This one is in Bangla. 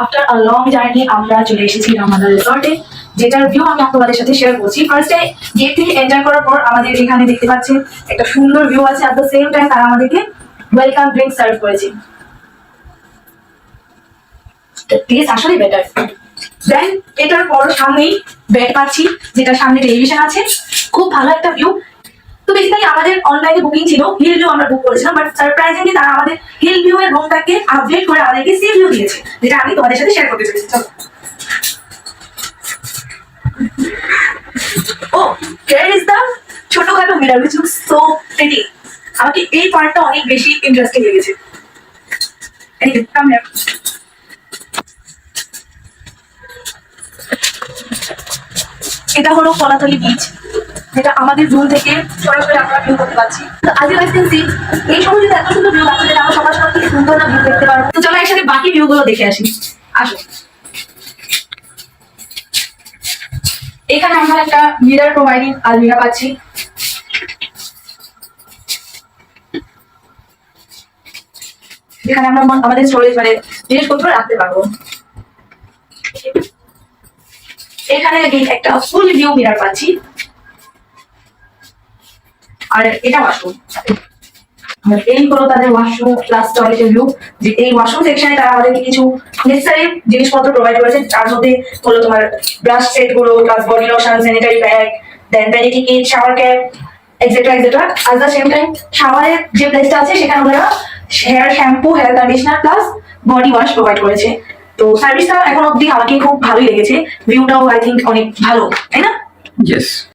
আফটার আ লং জার্নি আমরা চলে এসেছি আমাদের রিসর্টে, যেটার ভিউ আমি আপনাদের সাথে শেয়ার করছি। ফার্স্টে গেট থেকে এন্টার করার পর আমাদের এখানে দেখতে পাচ্ছেন একটা সুন্দর ভিউ আছে। অ্যাট দ্য সেম টাইম তারা আমাদেরকে ওয়েলকাম ড্রিঙ্ক সার্ভ করেছে। টেস্ট আসলে বেটার। দেন এটার পর সামনেই বেড পাচ্ছি, যেটা সামনে টেলিভিশন আছে। খুব ভালো একটা ভিউ। তো বেসিক্যালি আমাদের অনলাইনে বুকিং ছিল, হিল ভিউ আমরা বুক করেছিলাম, বাট সারপ্রাইজিংলি তারা আমাদের হিল ভিউ এর রুমটাকে আপডেট করে আমাদেরকে সি ভিউ দিয়েছে, যেটা আমি তোমাদের সাথে শেয়ার করতে চাইছি। চলো। ও হিয়ার ইজ দ্য ছোটখাটো mirror which looks so pretty. আমাকে এই পার্টটা অনেক বেশি ইন্টারেস্টিং লেগেছে। Anyway come here. এটা হলো কলাতলি বিচ, যেটা আমাদের রুম থেকে সরাসরি আমরা ভিউ করতে পারছি। তো আজ ইউ গাইস ক্যান সি, এই সময় যদি এত সুন্দর ভিউ আছে, যেটা আমরা সবার সবার কি সুন্দর না ভিউ দেখতে পারবো। তো চলো একসাথে বাকি ভিউ গুলো দেখে আসি। আসো। এখানে আমরা একটা মিরর প্রোভাইডিং আলমিরা পাচ্ছি। যেখানে আমরা আমাদের স্টোরেজ মানে জিনিসপত্র রাখতে পারবো। এখানে একটা ফুল ভিউ মিরর পাচ্ছি। আর এটা ওয়াশরুম। এই হলো তাদের ওয়াশরুম প্লাস টয়লেটের ভিউ। যে এই ওয়াশরুম সেকশনে তারা আমাদেরকে কিছু নেসেসারি জিনিসপত্র প্রোভাইড করেছে। তার মধ্যে হলো তোমার ব্রাশ সেট গুলো, plus body lotion, sanitary pad, then vanity kit, shower cap, etcetera etcetera. At the same time শাওয়ারের যে প্লেসটা আছে সেখানে আমরা hair shampoo, hair conditioner plus body wash provide করেছে। তো সার্ভিসটা এখন অব্দি আমাকে খুব ভালোই লেগেছে। ভিউটাও আই থিঙ্ক অনেক ভালো, তাই না? Yes.